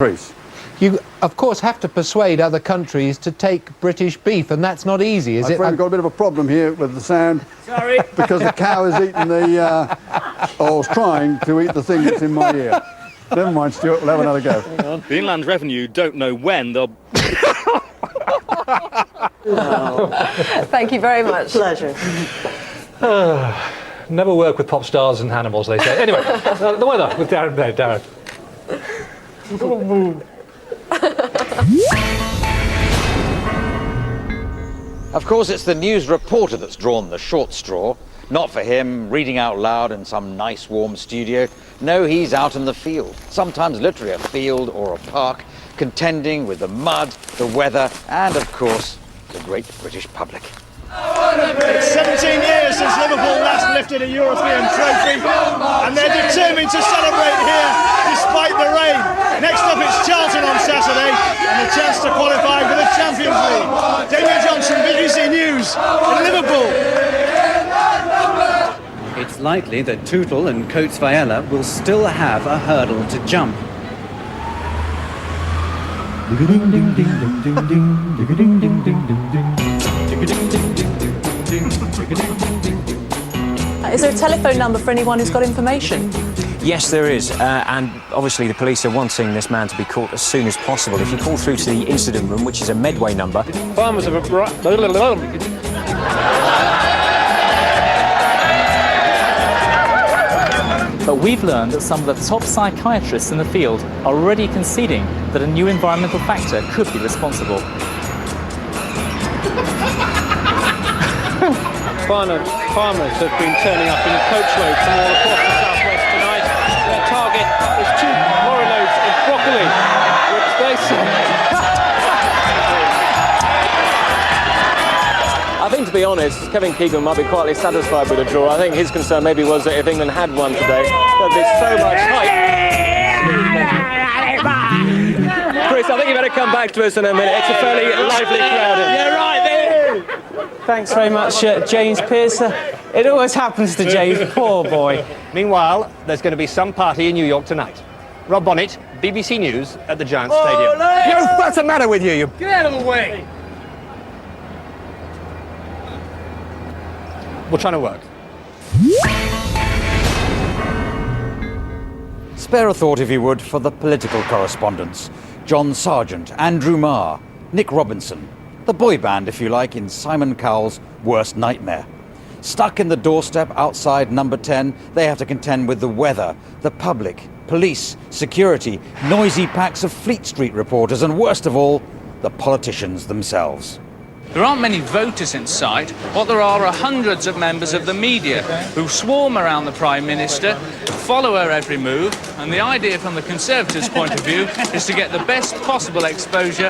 increase. You, of course, have to persuade other countries to take British beef, and that's not easy, is it? I'm afraid we've got a bit of a problem here with the sound. Sorry. Because the cow is eating the, or is trying to eat the thing that's in my ear. Never mind, Stuart, we'll have another go. The Inland Revenue don't know when they'll... Thank you very much. Pleasure. Never work with pop stars and animals, they say. Anyway, the weather with Darren Baird. Darren. Of course, it's the news reporter that's drawn the short straw. Not for him, reading out loud in some nice warm studio. No, he's out in the field, sometimes literally a field or a park, contending with the mud, the weather, and of course, the great British public. It's 17 years since Liverpool last lifted a European trophy, and they're determined to celebrate here despite the rain. Next up it's Charlton on Saturday, and a chance to qualify for the Champions League. Damien Johnson, BBC News, in Liverpool. It's likely that Tootle and Coates Vieira will still have a hurdle to jump. Is there a telephone number for anyone who's got information? Yes, there is, and obviously the police are wanting this man to be caught as soon as possible. If you call through to the incident room, which is a Medway number... Farmers have But we've learned that some of the top psychiatrists in the field are already conceding that a new environmental factor could be responsible. Farmers have been turning up in coachloads from all across the southwest tonight. Their target is 2 lorry loads of broccoli, which they say... I think, to be honest, Kevin Keegan might be quietly satisfied with a draw. I think his concern maybe was that if England had won today, there'd be so much hype. Chris, I think you better come back to us in a minute. It's a fairly lively crowd. You're right there. Thanks very much, James Pearce. It always happens to James, poor boy. Meanwhile, there's going to be some party in New York tonight. Rob Bonnet, BBC News at the Giants Stadium. What's the matter with you? Get out of the way. We're trying to work. Spare a thought, if you would, for the political correspondents. John Sargent, Andrew Marr, Nick Robinson. The boy band, if you like, in Simon Cowell's worst nightmare. Stuck in the doorstep outside number 10, they have to contend with the weather, the public, police, security, noisy packs of Fleet Street reporters, and worst of all, the politicians themselves. There aren't many voters in sight. What there are hundreds of members of the media who swarm around the Prime Minister, follow her every move, and the idea from the Conservatives' point of view is to get the best possible exposure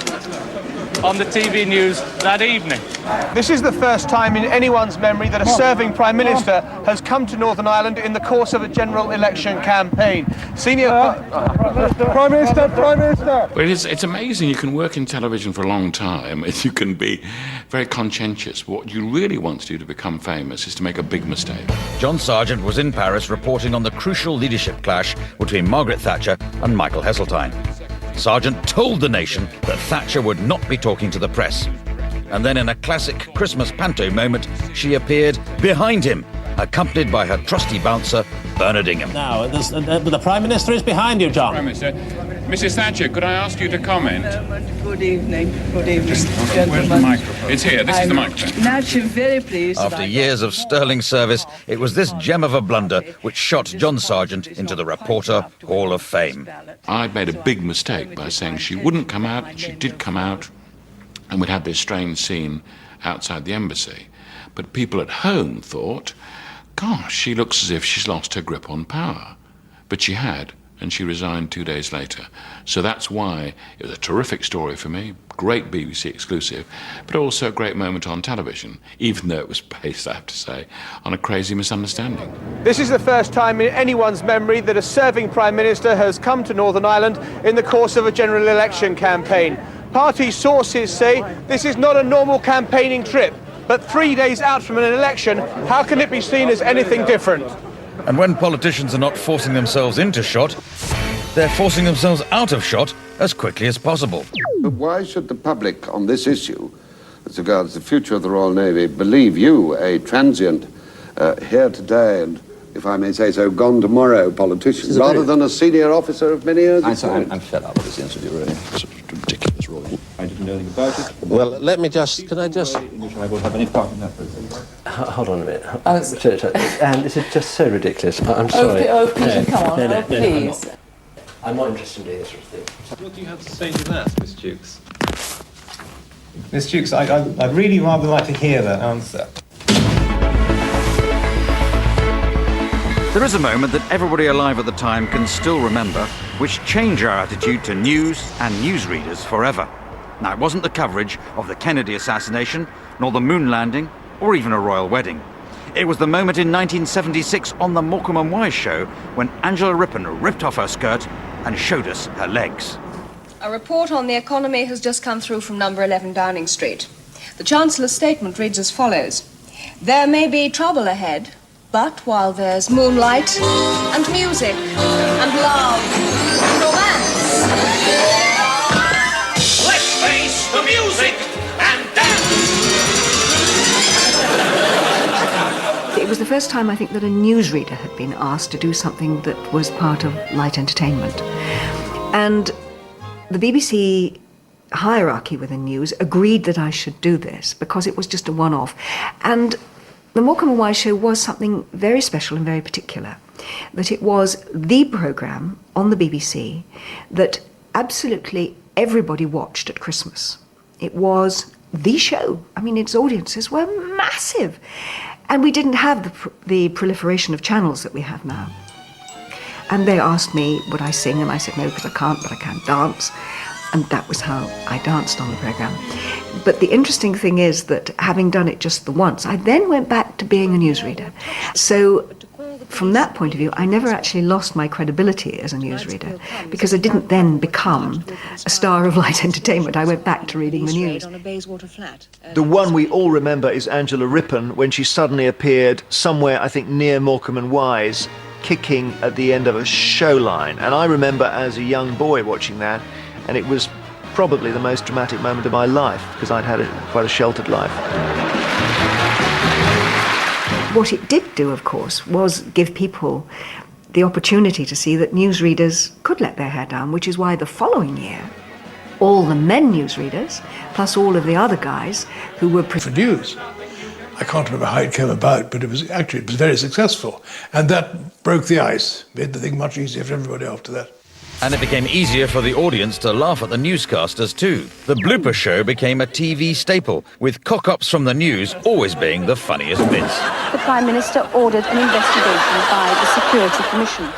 on the TV news that evening. This is the first time in anyone's memory that a serving Prime Minister has come to Northern Ireland in the course of a general election campaign. Senior... Prime Minister! Well, it's amazing. You can work in television for a long time and you can be very conscientious. What you really want to do to become famous is to make a big mistake. John Sargent was in Paris reporting on the crucial leadership clash between Margaret Thatcher and Michael Heseltine. Sargent told the nation that Thatcher would not be talking to the press. And then in a classic Christmas panto moment, she appeared behind him, accompanied by her trusty bouncer, Bernard Ingham. Now, the Prime Minister is behind you, John. Prime Minister, Mrs. Thatcher, could I ask you to comment? Good evening. Good evening, Where's the microphone? It's here. This is the microphone. Naturally very pleased. After years of sterling service, it was this gem of a blunder which shot John Sargent into the Reporter Hall of Fame. I'd made a big mistake by saying she wouldn't come out, and she did come out, and we'd had this strange scene outside the embassy. But people at home thought, gosh, she looks as if she's lost her grip on power. But she had, and she resigned 2 days later. So that's why it was a terrific story for me, great BBC exclusive, but also a great moment on television, even though it was based, I have to say, on a crazy misunderstanding. This is the first time in anyone's memory that a serving Prime Minister has come to Northern Ireland in the course of a general election campaign. Party sources say this is not a normal campaigning trip, but 3 days out from an election, how can it be seen as anything different? And when politicians are not forcing themselves into shot, they're forcing themselves out of shot as quickly as possible. But why should the public on this issue, as regards the future of the Royal Navy, believe you, a transient, here today and, if I may say so, gone tomorrow politician, rather than a senior officer of many years? I'm fed up with this interview, really. It's ridiculous, Roy. I didn't know anything about it. Well, let me just... Can I just... In which I will have any part in that process. Hold on a minute. And this is just so ridiculous. I'm sorry. Oh, Peter, come on. Please. I'm not interested in doing this sort of thing. What do you have to say to that, Miss Jukes? Miss Jukes, I'd really rather like to hear that answer. There is a moment that everybody alive at the time can still remember, which changed our attitude to news and newsreaders forever. Now, it wasn't the coverage of the Kennedy assassination, nor the moon landing, or even a royal wedding. It was the moment in 1976 on the Morecambe and Wise show when Angela Rippon ripped off her skirt and showed us her legs. A report on the economy has just come through from number 11 Downing Street. The Chancellor's statement reads as follows. There may be trouble ahead, but while there's moonlight and music and love and romance. Let's face the music and dance! It was the first time, I think, that a newsreader had been asked to do something that was part of light entertainment. And the BBC hierarchy within news agreed that I should do this because it was just a one-off. And the Morecambe and Wise show was something very special and very particular, that it was the programme on the BBC that absolutely everybody watched at Christmas. It was the show. I mean, its audiences were massive. And we didn't have the proliferation of channels that we have now. And they asked me, would I sing? And I said, no, because I can't, but I can dance. And that was how I danced on the programme. But the interesting thing is that having done it just the once, I then went back to being a newsreader. So from that point of view, I never actually lost my credibility as a newsreader because I didn't then become a star of light entertainment. I went back to reading the news. The one we all remember is Angela Rippon when she suddenly appeared somewhere, I think, near Morecambe and Wise, kicking at the end of a show line. And I remember as a young boy watching that, and it was probably the most dramatic moment of my life because I'd had quite a sheltered life. What it did do, of course, was give people the opportunity to see that newsreaders could let their hair down, which is why the following year, all the men newsreaders, plus all of the other guys who were... For news. I can't remember how it came about, but it was very successful. And that broke the ice, made the thing much easier for everybody after that. And it became easier for the audience to laugh at the newscasters too. The blooper show became a TV staple, with cock-ups from the news always being the funniest bits. The Prime Minister ordered an investigation by the Security Commission.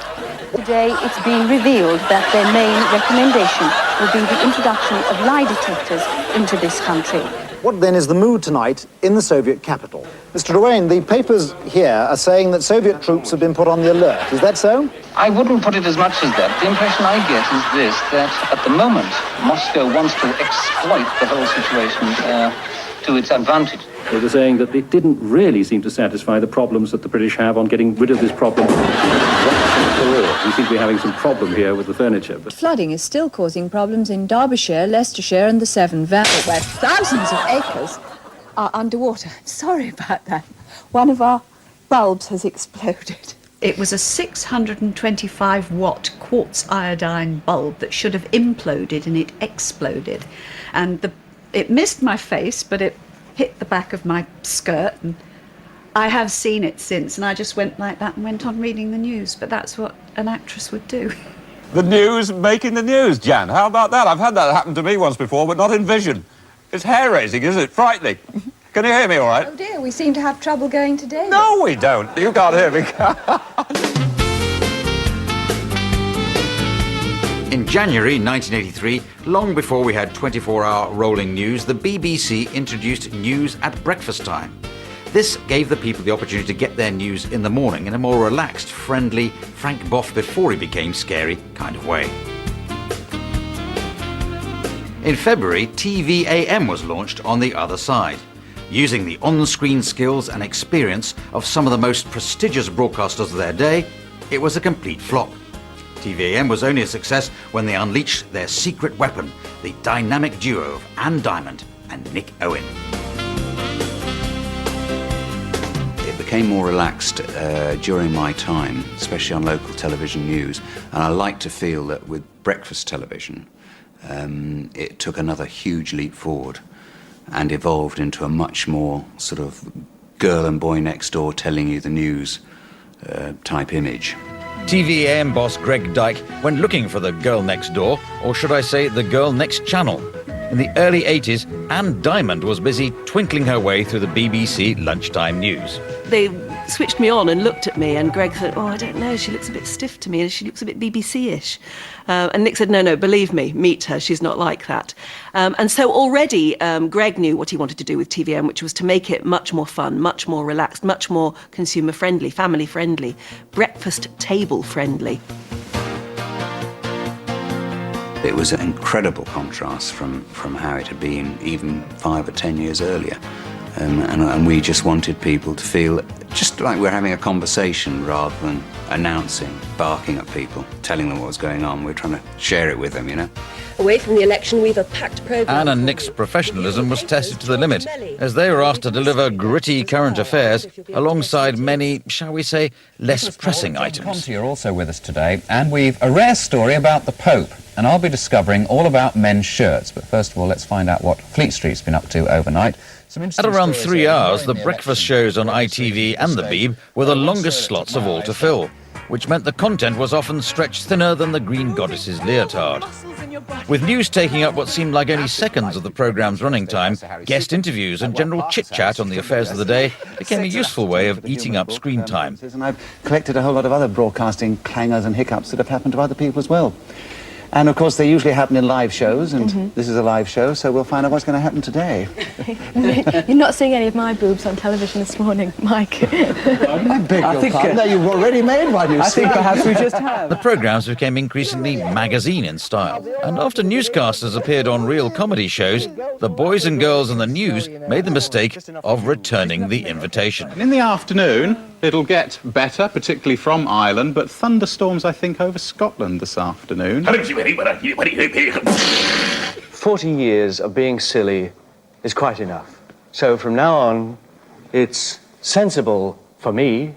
Today it's been revealed that their main recommendation will be the introduction of lie detectors into this country. What then is the mood tonight in the Soviet capital? Mr. Duane, the papers here are saying that Soviet troops have been put on the alert. Is that so? I wouldn't put it as much as that. The impression I get is this, that at the moment, Moscow wants to exploit the whole situation to its advantage. They were saying that it didn't really seem to satisfy the problems that the British have on getting rid of this problem. We seem to be having some problem here with the furniture. But flooding is still causing problems in Derbyshire, Leicestershire and the Severn Valley, where thousands of acres are underwater. Sorry about that. One of our bulbs has exploded. It was a 625-watt quartz iodine bulb that should have imploded, and it exploded. And it missed my face, but it hit the back of my skirt, and I have seen it since, and I just went like that and went on reading the news. But that's what an actress would do. The news making the news, Jan. How about that? I've had that happen to me once before, but not in vision. It's hair-raising, isn't it? Frightening. Can you hear me all right? Oh dear, we seem to have trouble going today. No, we don't. You can't hear me. In January 1983, long before we had 24-hour rolling news, the BBC introduced news at breakfast time. This gave the people the opportunity to get their news in the morning in a more relaxed, friendly, Frank Boff before he became scary kind of way. In February, TV AM was launched on the other side. Using the on-screen skills and experience of some of the most prestigious broadcasters of their day, it was a complete flop. TVAM was only a success when they unleashed their secret weapon, the dynamic duo of Anne Diamond and Nick Owen. It became more relaxed during my time, especially on local television news, and I like to feel that with breakfast television, it took another huge leap forward and evolved into a much more sort of girl and boy next door telling you the news type image. TVAM boss Greg Dyke went looking for the girl next door, or should I say the girl next channel. In the early 80s, Anne Diamond was busy twinkling her way through the BBC lunchtime news. They switched me on and looked at me, and Greg said, oh, I don't know, she looks a bit stiff to me and she looks a bit BBC-ish. And Nick said, no, believe me, meet her, she's not like that. And so already Greg knew what he wanted to do with TVM, which was to make it much more fun, much more relaxed, much more consumer-friendly, family-friendly, breakfast table-friendly. It was an incredible contrast from how it had been even 5 or 10 years earlier. And we just wanted people to feel just like we're having a conversation rather than announcing, barking at people, telling them what was going on. We're trying to share it with them, you know. Away from the election, we've a packed programme. Anne and Nick's professionalism was tested to the limit, as they were asked to deliver gritty current affairs alongside many, shall we say, less pressing items. You're also with us today, and we've a rare story about the Pope, and I'll be discovering all about men's shirts. But first of all, let's find out what Fleet Street's been up to overnight. At around 3 hours, the breakfast shows on ITV and the Beeb were the longest slots of all to fill, which meant the content was often stretched thinner than the Green Goddess's leotard. With news taking up what seemed like only seconds of the programme's running time, guest interviews and general chit-chat on the affairs of the day became a useful way of eating up screen time. And I've collected a whole lot of other broadcasting clangers and hiccups that have happened to other people as well. And of course they usually happen in live shows, and this is a live show, so we'll find out what's going to happen today. You're not seeing any of my boobs on television this morning, Mike. I beg your pardon. No, you've already made one, you see. think perhaps we just have. The programmes became increasingly magazine in style, and after newscasters appeared on real comedy shows, the boys and girls in the news made the mistake of returning the invitation. In the afternoon, it'll get better, particularly from Ireland, but thunderstorms, I think, over Scotland this afternoon. 40 years of being silly is quite enough. So from now on, it's sensible for me.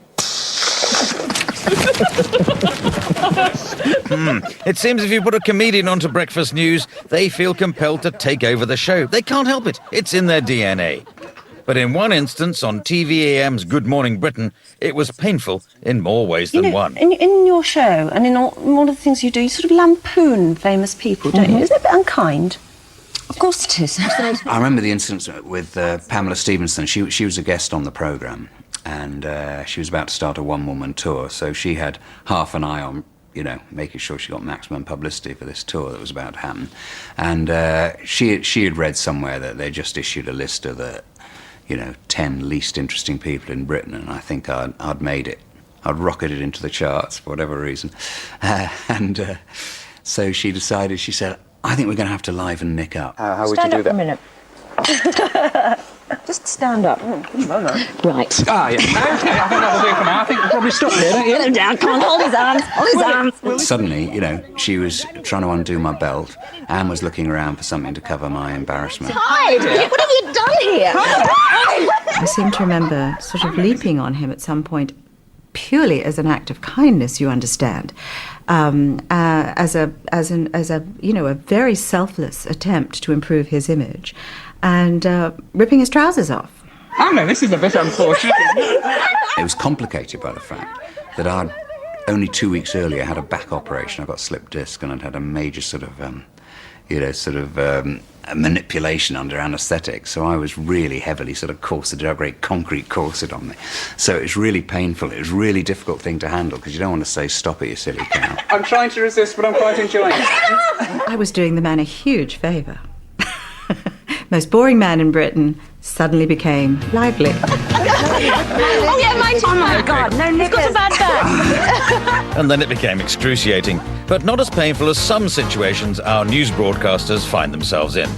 It seems if you put a comedian onto breakfast news, they feel compelled to take over the show. They can't help it. It's in their DNA. But in one instance, on TVAM's Good Morning Britain, it was painful in more ways than one. In your show and in all of the things you do, you sort of lampoon famous people, don't you? Is it a bit unkind? Of course it is. I remember the instance with Pamela Stephenson. She was a guest on the programme, and she was about to start a one-woman tour, so she had half an eye on, you know, making sure she got maximum publicity for this tour that was about to happen. And she had read somewhere that they just issued a list of the 10 least interesting people in Britain, and I think I'd made it. I'd rocketed into the charts for whatever reason. So she decided, she said, I think we're going to have to liven Nick up. How would you do that? Stand up for a minute. Just stand up. Right. Ah, yeah. Okay, I think that'll do for now. I think we'll probably stop there, don't you? Put him down, come on, hold his arms, hold his arms. Suddenly, she was trying to undo my belt. Anne was looking around for something to cover my embarrassment. Hide! What have you done here? I seem to remember sort of leaping on him at some point, purely as an act of kindness, you understand, as a very selfless attempt to improve his image, and ripping his trousers off. Oh no, this is a bit unfortunate. It was complicated by the fact that I'd only 2 weeks earlier had a back operation. I got slipped disc, and I'd had a major sort of manipulation under anaesthetic, so I was really heavily sort of corseted, a great concrete corset on me. So it was really painful. It was a really difficult thing to handle, because you don't want to say, stop it, you silly cow. I'm trying to resist, but I'm quite enjoying it. I was doing the man a huge favour. Most boring man in Britain suddenly became lively. Oh yeah, my turn. Oh my God, no, Nick got a bad back. And then it became excruciating, but not as painful as some situations our news broadcasters find themselves in.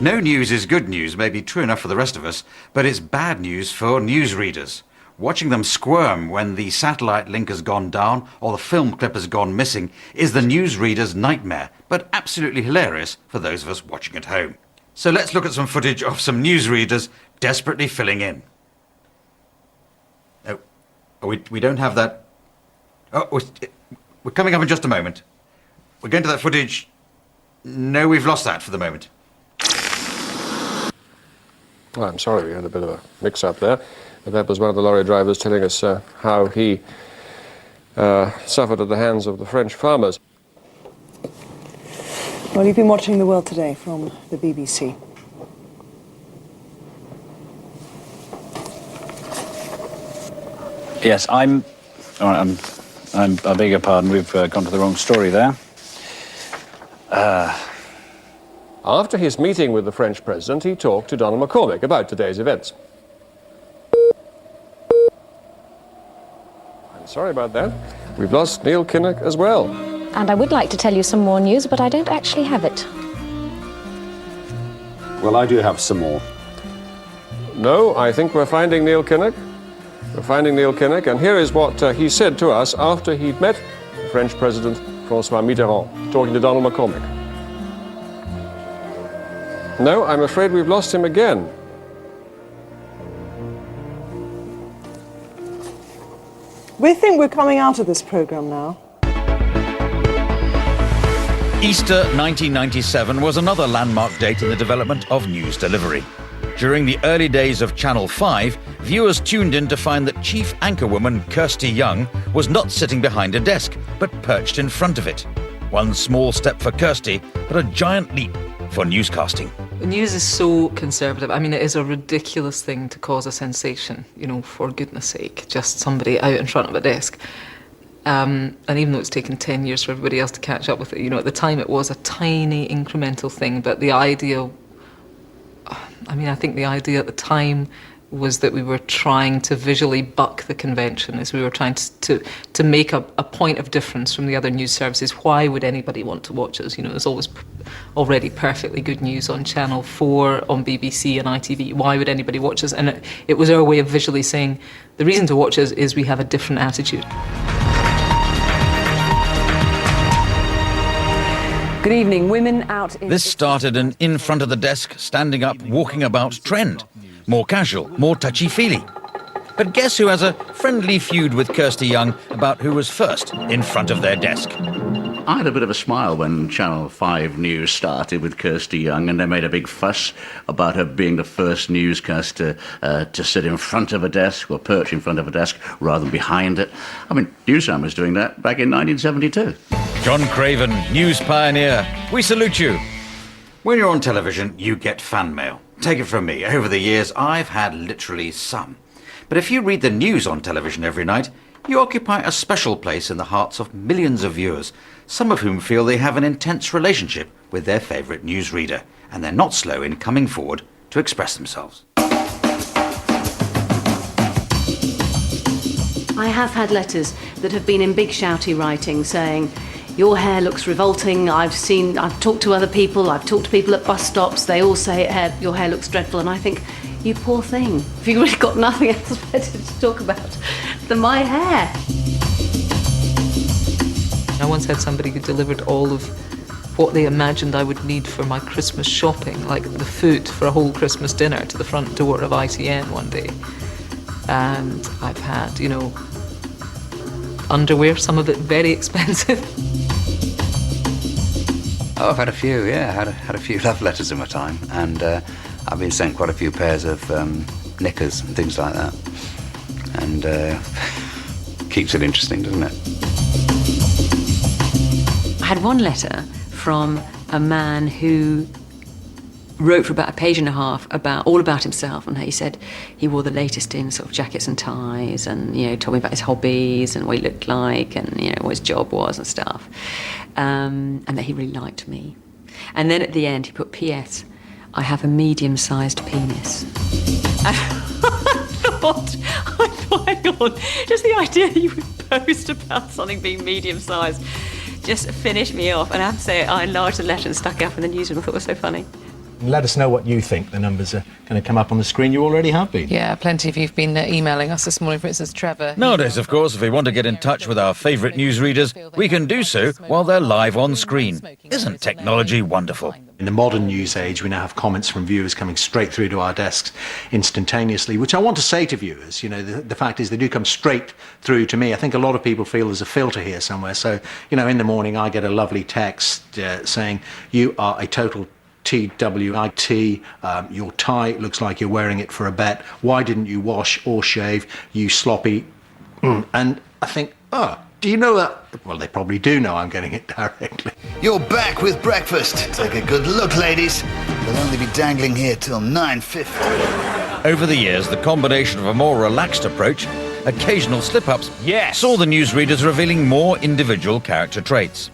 No news is good news may be true enough for the rest of us, but it's bad news for newsreaders. Watching them squirm when the satellite link has gone down or the film clip has gone missing is the newsreader's nightmare, but absolutely hilarious for those of us watching at home. So let's look at some footage of some newsreaders desperately filling in. Oh, we don't have that. Oh, we're coming up in just a moment. We're going to that footage. No, we've lost that for the moment. Well, I'm sorry, we had a bit of a mix-up there. But that was one of the lorry drivers telling us how he suffered at the hands of the French farmers. Well, you've been watching The World Today from the BBC. Yes, I beg your pardon, we've gone to the wrong story there. After his meeting with the French president, he talked to Donald McCormick about today's events. I'm sorry about that. We've lost Neil Kinnock as well. And I would like to tell you some more news, but I don't actually have it. Well, I do have some more. No, I think we're finding Neil Kinnock. We're finding Neil Kinnock, and here is what he said to us after he'd met the French President François Mitterrand, talking to Donald McCormick. No, I'm afraid we've lost him again. We think we're coming out of this programme now. Easter 1997 was another landmark date in the development of news delivery. During the early days of Channel 5, viewers tuned in to find that chief anchorwoman Kirsty Young was not sitting behind a desk, but perched in front of it. One small step for Kirsty, but a giant leap for newscasting. News is so conservative. I mean, it is a ridiculous thing to cause a sensation, you know, for goodness sake, just somebody out in front of a desk. And even though it's taken 10 years for everybody else to catch up with it, you know, at the time it was a tiny incremental thing, but the idea, I mean, I think the idea at the time was that we were trying to visually buck the convention, as we were trying to make a point of difference from the other news services. Why would anybody want to watch us? You know, there's always already perfectly good news on Channel 4, on BBC and ITV. Why would anybody watch us? And it was our way of visually saying, the reason to watch us is we have a different attitude. Good evening. Women out in... This started an in front of the desk, standing up, walking about trend. More casual, more touchy-feely. But guess who has a friendly feud with Kirsty Young about who was first in front of their desk? I had a bit of a smile when Channel 5 News started with Kirsty Young, and they made a big fuss about her being the first newscaster to sit in front of a desk or perch in front of a desk rather than behind it. I mean, Newsam was doing that back in 1972. John Craven, news pioneer, we salute you. When you're on television, you get fan mail. Take it from me, over the years, I've had literally some. But if you read the news on television every night, you occupy a special place in the hearts of millions of viewers, some of whom feel they have an intense relationship with their favourite newsreader, and they're not slow in coming forward to express themselves. I have had letters that have been in big shouty writing saying, your hair looks revolting, I've talked to other people, I've talked to people at bus stops, they all say your hair looks dreadful, and I think, you poor thing, have you really got nothing else better to talk about than my hair? I once had somebody who delivered all of what they imagined I would need for my Christmas shopping, like the food for a whole Christmas dinner, to the front door of ITN one day. And I've had, you know, underwear, some of it very expensive. Oh, I've had a few, yeah. I had a few love letters in my time, and I've been sent quite a few pairs of knickers and things like that. And keeps it interesting, doesn't it? I had one letter from a man who wrote for about a page and a half all about himself, and he said he wore the latest in sort of jackets and ties, and told me about his hobbies and what he looked like, and what his job was and stuff, and that he really liked me. And then at the end he put, P.S. I have a medium-sized penis. And I thought, hang on, just the idea you would post about something being medium-sized just finished me off. And I have to say, I enlarged the letter and stuck it up in the newsroom. I thought it was so funny. Let us know what you think. The numbers are going to come up on the screen. You already have been. Yeah, plenty of you've been emailing us this morning. For instance, Trevor. Nowadays, of course, if we want to get in touch with our favourite newsreaders, we can do so while they're live on screen. Isn't technology wonderful? In the modern news age, we now have comments from viewers coming straight through to our desks instantaneously, which I want to say to viewers, the fact is they do come straight through to me. I think a lot of people feel there's a filter here somewhere. So, in the morning I get a lovely text saying, you are a total TWIT, your tie looks like you're wearing it for a bet. Why didn't you wash or shave, you sloppy? And I think, do you know that? Well, they probably do know I'm getting it directly. You're back with breakfast. Take a good look, ladies. They'll only be dangling here till 9:50. Over the years, the combination of a more relaxed approach, occasional slip-ups, saw the newsreaders revealing more individual character traits.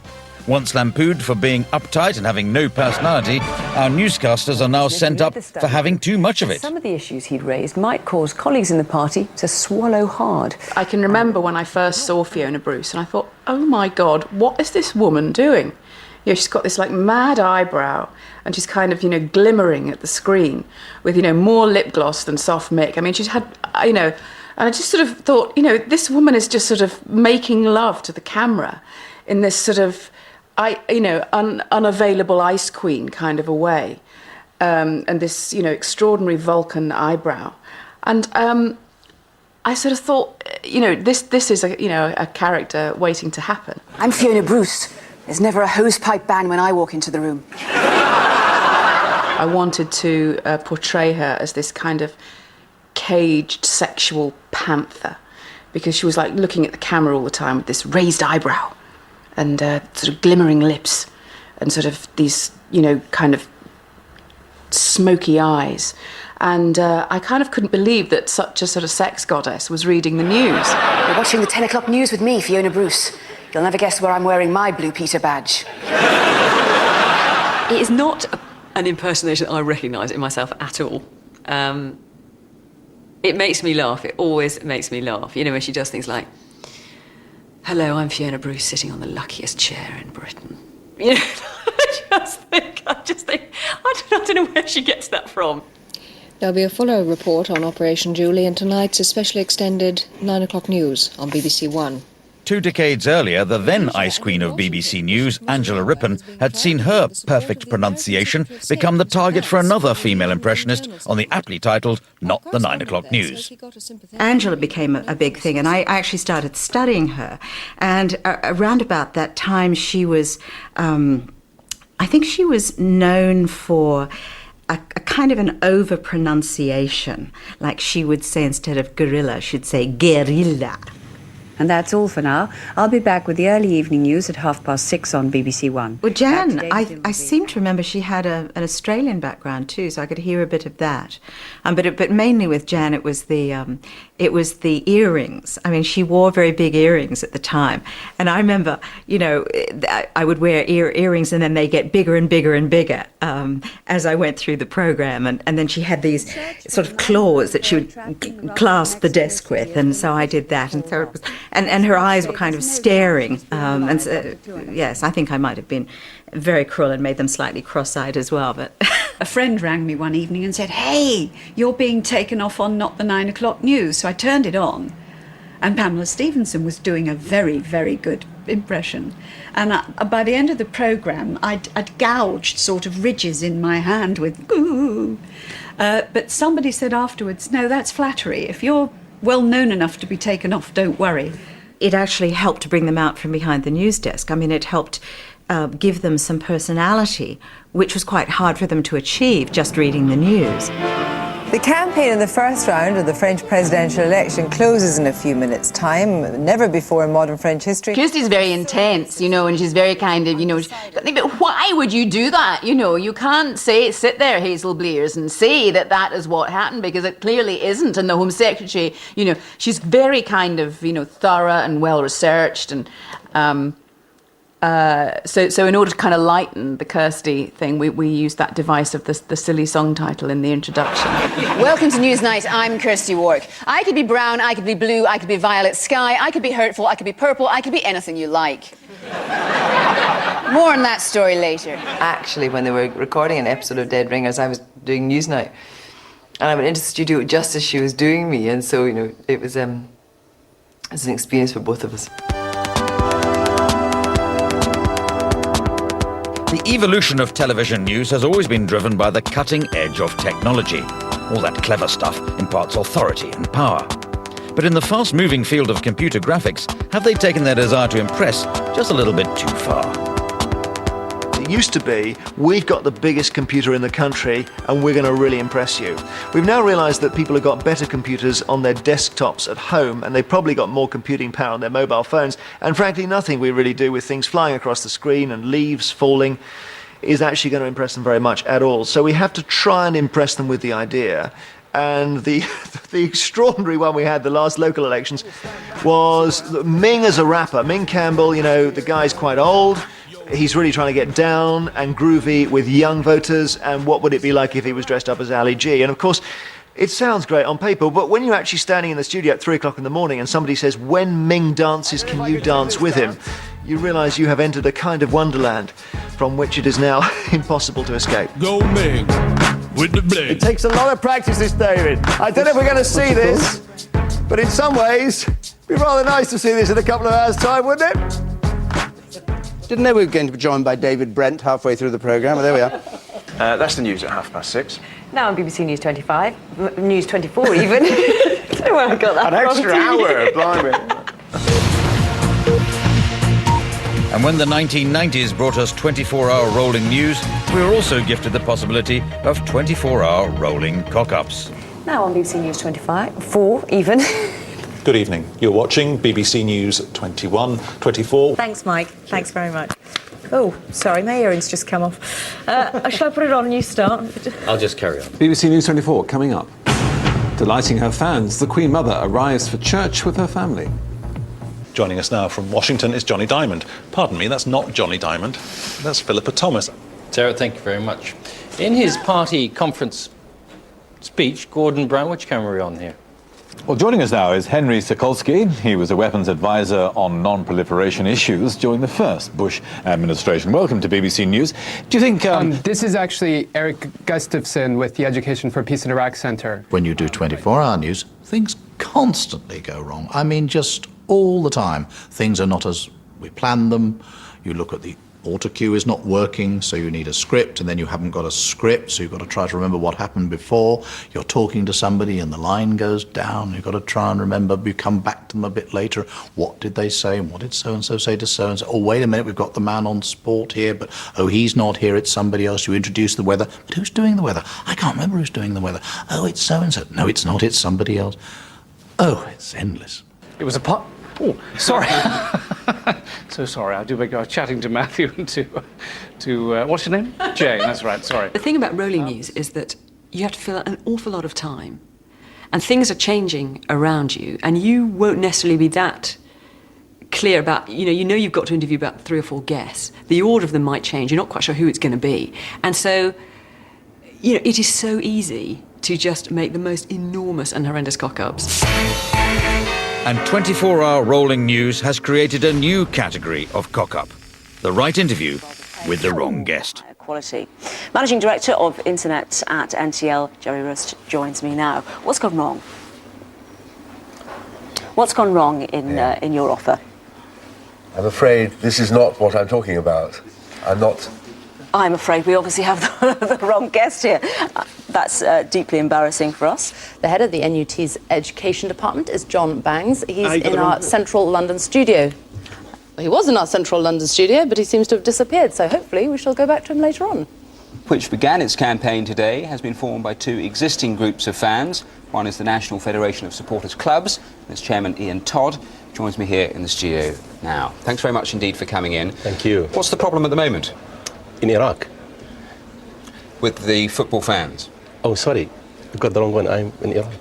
Once lampooned for being uptight and having no personality, our newscasters are now sent up for having too much of it. Some of the issues he'd raised might cause colleagues in the party to swallow hard. I can remember when I first saw Fiona Bruce and I thought, oh my God, what is this woman doing? She's got this mad eyebrow and she's kind of, glimmering at the screen with, more lip gloss than soft mick. I mean, she's had, and I just sort of thought, this woman is just sort of making love to the camera in this sort of, unavailable ice queen kind of a way, and this, extraordinary Vulcan eyebrow. And I sort of thought, this is a character waiting to happen. I'm Fiona Bruce. There's never a hosepipe ban when I walk into the room. I wanted to portray her as this kind of caged sexual panther, because she was looking at the camera all the time with this raised eyebrow and sort of glimmering lips and sort of these, kind of smoky eyes. And I kind of couldn't believe that such a sort of sex goddess was reading the news. You're watching the 10 o'clock news with me, Fiona Bruce. You'll never guess where I'm wearing my Blue Peter badge. It is not an impersonation I recognise in myself at all. It makes me laugh. It always makes me laugh. When she does things like, hello, I'm Fiona Bruce, sitting on the luckiest chair in Britain. I just think, I don't know where she gets that from. There'll be a fuller report on Operation Julie in tonight's especially extended 9 o'clock news on BBC One. 2 decades earlier, the then Ice Queen of BBC News, Angela Rippon, had seen her perfect pronunciation become the target for another female impressionist on the aptly titled Not the 9 O'Clock News. Angela became a big thing, and I actually started studying her. And around about that time, she was, I think she was known for a kind of an over-pronunciation. Like she would say, instead of gorilla, she'd say guerrilla. And that's all for now. I'll be back with the early evening news at 6:30 on BBC One. Well, Jan, I seem to remember she had an Australian background too, so I could hear a bit of that. But mainly with Jan, it was the earrings. I mean, she wore very big earrings at the time, and I remember, I would wear earrings, and then they get bigger and bigger and bigger as I went through the program, and then she had these sort of claws that she would clasp the desk with, and so I did that, and so it was. And her eyes were kind of staring. And so, yes, I think I might have been very cruel and made them slightly cross-eyed as well. But a friend rang me one evening and said, hey, you're being taken off on Not the 9 O'Clock News. So I turned it on. And Pamela Stephenson was doing a very, very good impression. And by the end of the programme, I'd gouged sort of ridges in my hand with, ooh. But somebody said afterwards, no, that's flattery. If you're well known enough to be taken off, don't worry. It actually helped to bring them out from behind the news desk. I mean, it helped give them some personality, which was quite hard for them to achieve just reading the news. The campaign in the first round of the French presidential election closes in a few minutes' time. Never before in modern French history. Kirsty's very intense, and she's very kind of, but why would you do that? You can't sit there, Hazel Blears, and say that is what happened, because it clearly isn't. And the Home Secretary, she's very kind of, thorough and well-researched, and so in order to kind of lighten the Kirsty thing, we used that device of the silly song title in the introduction. Welcome to Newsnight. I'm Kirsty Wark. I could be brown, I could be blue, I could be violet sky, I could be hurtful, I could be purple, I could be anything you like. More on that story later. Actually, when they were recording an episode of Dead Ringers, I was doing Newsnight. And I went into the studio just as she was doing me, and so, you know, it was an experience for both of us. The evolution of television news has always been driven by the cutting edge of technology. All that clever stuff imparts authority and power. But in the fast-moving field of computer graphics, have they taken their desire to impress just a little bit too far? It used to be, we've got the biggest computer in the country and we're going to really impress you. We've now realised that people have got better computers on their desktops at home, and they've probably got more computing power on their mobile phones, and frankly nothing we really do with things flying across the screen and leaves falling is actually going to impress them very much at all. So we have to try and impress them with the idea. And the extraordinary one we had the last local elections was Ming as a rapper. Ming Campbell, you know, the guy's quite old. He's really trying to get down and groovy with young voters, and what would it be like if he was dressed up as Ali G? And of course, it sounds great on paper, but when you're actually standing in the studio at 3 o'clock in the morning and somebody says, when Ming dances, can you dance with him? You realise you have entered a kind of wonderland from which it is now impossible to escape. Go Ming with the blade. It takes a lot of practice, this, David. I don't know if we're going to see this, but in some ways, it'd be rather nice to see this in a couple of hours' time, wouldn't it? Didn't know we were going to be joined by David Brent halfway through the programme, but there we are. That's the news at 6:30. Now on BBC News 25, News 24 even. I don't know where I got that An from. extra hour, blimey. And when the 1990s brought us 24-hour rolling news, we were also gifted the possibility of 24-hour rolling cock-ups. Now on BBC News 25, 4 even. Good evening. You're watching BBC News 21, 24. Thanks, Mike. Thanks very much. Oh, sorry, my earrings just come off. Shall I put it on and you start? I'll just carry on. BBC News 24 coming up. Delighting her fans, the Queen Mother arrives for church with her family. Joining us now from Washington is Johnny Diamond. Pardon me, that's not Johnny Diamond. That's Philippa Thomas. Sarah, thank you very much. In his party conference speech, Gordon Brown, which camera are we on here? Well, joining us now is Henry Sokolsky. He was a weapons advisor on non-proliferation issues during the first Bush administration. Welcome to BBC News. Do you think... This is actually Eric Gustafson with the Education for Peace in Iraq Center. When you do 24-hour news, things constantly go wrong. I mean, just all the time. Things are not as we planned them. You look at the autocue is not working, so you need a script, and then you haven't got a script, so you've got to try to remember what happened before. You're talking to somebody and the line goes down. You've got to try and remember. You come back to them a bit later. What did they say, and what did so-and-so say to so-and-so? Oh, wait a minute, we've got the man on sport here, but, oh, he's not here, it's somebody else. You introduce the weather, but who's doing the weather? I can't remember who's doing the weather. Oh, it's so-and-so. No, it's not, it's somebody else. Oh, it's endless. It was a pot. Oh, sorry. So sorry. I was chatting to Matthew and to what's your name? Jane. That's right. Sorry. The thing about rolling news is that you have to fill an awful lot of time, and things are changing around you, and you won't necessarily be that clear about. You know you've got to interview about 3 or 4 guests. The order of them might change. You're not quite sure who it's going to be, and so it is so easy to just make the most enormous and horrendous cock-ups. And 24-hour rolling news has created a new category of cock-up. The right interview with the wrong guest. Quality. Managing Director of Internet at NTL, Jerry Rust, joins me now. What's gone wrong? What's gone wrong in your offer? I'm afraid this is not what I'm talking about. I'm afraid we obviously have the wrong guest here. That's deeply embarrassing for us. The head of the NUT's Education Department is John Bangs. He's in our central London studio. Well, he was in our central London studio, but he seems to have disappeared, so hopefully we shall go back to him later on. Which began its campaign today, has been formed by 2 existing groups of fans. One is the National Federation of Supporters Clubs, and its chairman Ian Todd joins me here in the studio now. Thanks very much indeed for coming in. Thank you. What's the problem at the moment? In Iraq. With the football fans? Oh, sorry. You got the wrong one. I'm in Iraq.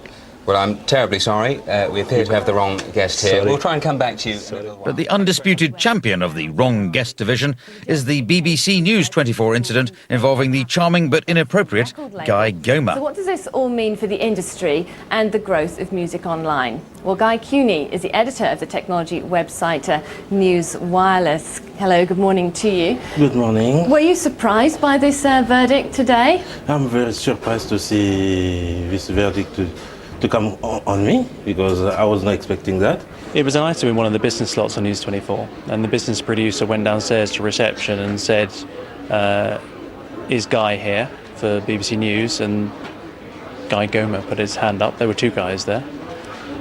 Well, I'm terribly sorry. We appear to have the wrong guest here. Sorry. We'll try and come back to you in a little while. But the undisputed champion of the wrong guest division is the BBC News 24 incident involving the charming but inappropriate Guy Gomer. So what does this all mean for the industry and the growth of music online? Well, Guy Cooney is the editor of the technology website News Wireless. Hello, good morning to you. Good morning. Were you surprised by this verdict today? I'm very surprised to see this verdict to come on me, because I was not expecting that. It was an item in one of the business slots on News 24, and the business producer went downstairs to reception and said, is Guy here for BBC News? And Guy Gomer put his hand up. There were two guys there,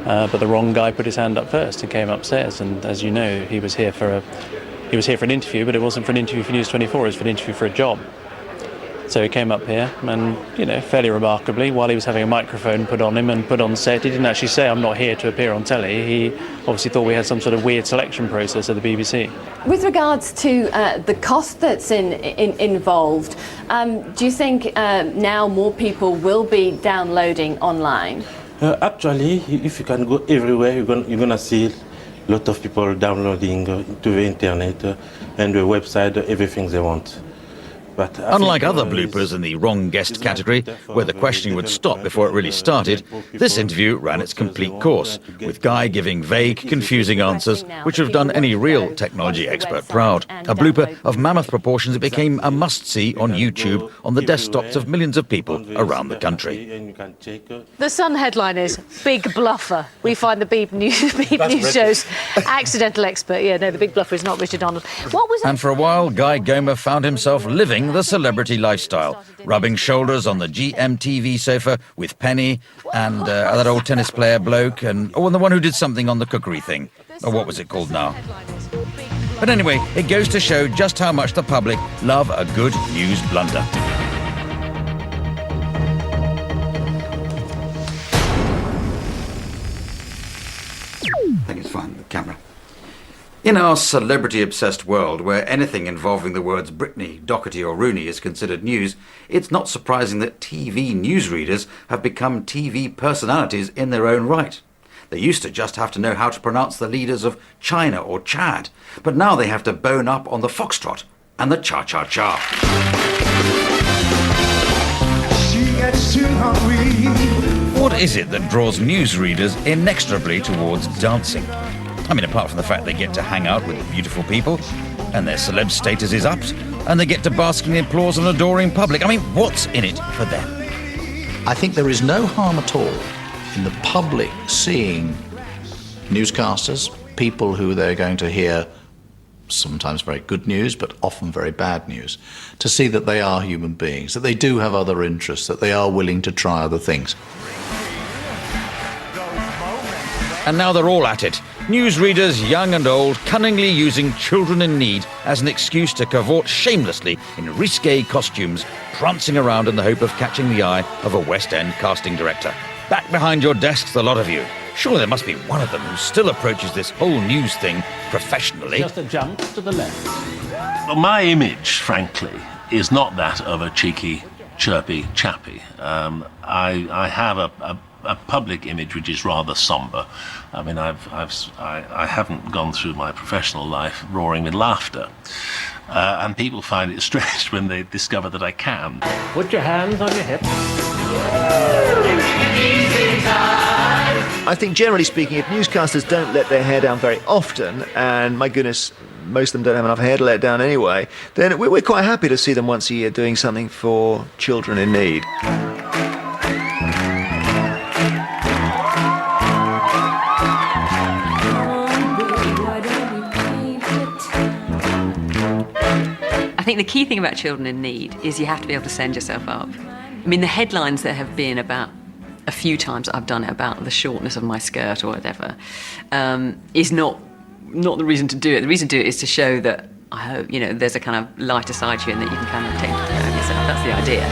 but the wrong guy put his hand up first and came upstairs. And as you know, he was here for an interview, but it wasn't for an interview for News 24, it was for an interview for a job. So he came up here and, you know, fairly remarkably, while he was having a microphone put on him and put on set, he didn't actually say, I'm not here to appear on telly. He obviously thought we had some sort of weird selection process at the BBC. With regards to the cost that's involved, do you think now more people will be downloading online? Actually, if you can go everywhere, you're gonna see a lot of people downloading to the internet and the website, everything they want. But unlike other bloopers in the wrong guest category, where the questioning would stop before it really started, this interview ran its complete course, with Guy giving vague, confusing answers which would have done any real technology expert proud. A blooper of mammoth proportions, it became a must-see on YouTube on the desktops of millions of people around the country. The Sun headline is Big Bluffer. We find the Beeb News show's accidental expert. Yeah, no, the big bluffer is not Richard Arnold. What was And for a while, Guy Gomer found himself living the celebrity lifestyle, rubbing shoulders on the GMTV sofa with Penny and that old tennis player bloke and the one who did something on the cookery thing. Or what was it called now? But anyway, it goes to show just how much the public love a good news blunder. I think it's fine, the camera. In our celebrity-obsessed world, where anything involving the words Britney, Doherty or Rooney is considered news, it's not surprising that TV newsreaders have become TV personalities in their own right. They used to just have to know how to pronounce the leaders of China or Chad, but now they have to bone up on the foxtrot and the cha-cha-cha. She gets too hungry. What is it that draws newsreaders inexorably towards dancing? I mean, apart from the fact they get to hang out with beautiful people, and their celeb status is upped, and they get to bask in the applause of an adoring public. I mean, what's in it for them? I think there is no harm at all in the public seeing newscasters, people who they're going to hear sometimes very good news, but often very bad news, to see that they are human beings, that they do have other interests, that they are willing to try other things. And now they're all at it. Newsreaders, young and old, cunningly using children in need as an excuse to cavort shamelessly in risque costumes, prancing around in the hope of catching the eye of a West End casting director. Back behind your desks, the lot of you. Surely there must be one of them who still approaches this whole news thing professionally. Just a jump to the left. Well, my image, frankly, is not that of a cheeky, chirpy chappy. I have a public image which is rather somber. I mean, I haven't gone through my professional life roaring with laughter, and people find it strange when they discover that I can. Put your hands on your hips. I think generally speaking, if newscasters don't let their hair down very often, and my goodness, most of them don't have enough hair to let down anyway, then we're quite happy to see them once a year doing something for children in need. I think the key thing about children in need is you have to be able to send yourself up. I mean, the headlines there have been about, a few times I've done it, about the shortness of my skirt or whatever, is not the reason to do it. The reason to do it is to show that, I hope, you know, there's a kind of lighter side to you and that you can kind of take care of yourself. That's the idea.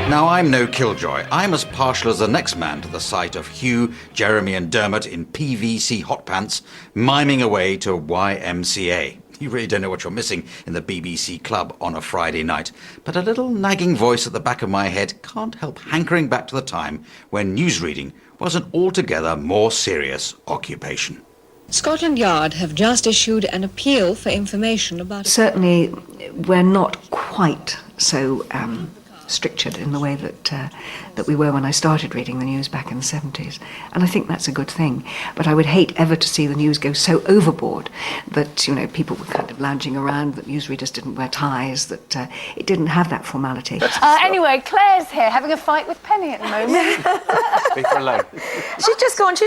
Now, I'm no killjoy. I'm as partial as the next man to the sight of Hugh, Jeremy and Dermot in PVC hot pants, miming away to YMCA. You really don't know what you're missing in the BBC Club on a Friday night. But a little nagging voice at the back of my head can't help hankering back to the time when newsreading was an altogether more serious occupation. Scotland Yard have just issued an appeal for information about... Certainly, we're not quite so strictured in the way that we were when I started reading the news back in the 70s. And I think that's a good thing. But I would hate ever to see the news go so overboard that, you know, people were kind of lounging around, that newsreaders didn't wear ties, that it didn't have that formality. Anyway, Claire's here having a fight with Penny at the moment. Leave her alone. She's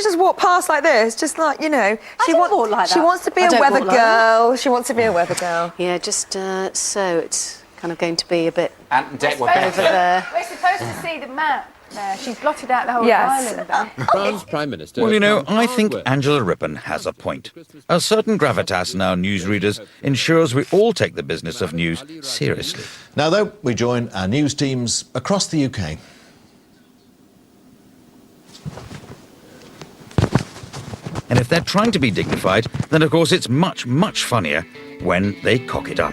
just walked past like this, just like, you know. She wants to be a weather girl. She wants to be a weather girl. Yeah, just so it's kind of going to be a bit Ant and Dec were over there. We're supposed to see the map there. She's blotted out the whole Yes. island there. France Prime Minister. Well, you know, I think Angela Rippon has a point. A certain gravitas in our newsreaders ensures we all take the business of news seriously. Now, though, we join our news teams across the UK. And if they're trying to be dignified, then of course it's much, much funnier when they cock it up.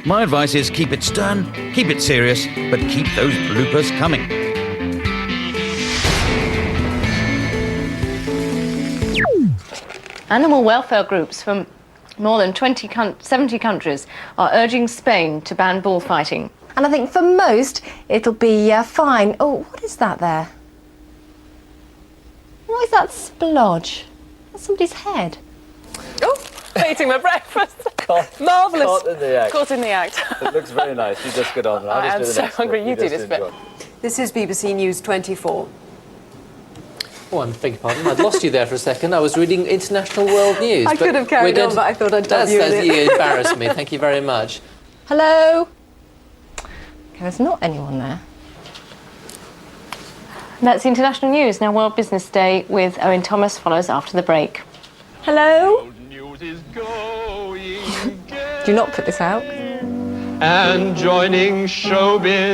My advice is keep it stern, keep it serious, but keep those bloopers coming. Animal welfare groups from more than 70 countries are urging Spain to ban bullfighting. And I think for most, it'll be fine. Oh, what is that there? What is that splodge? That's somebody's head. Oh, eating my breakfast. Marvellous. Caught in the act. Caught in the act. It looks very nice. You just get on. I am so hungry. You do this bit. This is BBC News 24. Oh, I beg your pardon. I'd lost you there for a second. I was reading international world news. I could have carried on, but I thought I'd dub you in it. You embarrassed me. Thank you very much. Hello? Okay, there's not anyone there. That's international news. Now, World Business Day with Owen Thomas follows after the break. Hello? Do not put this out. And joining showbiz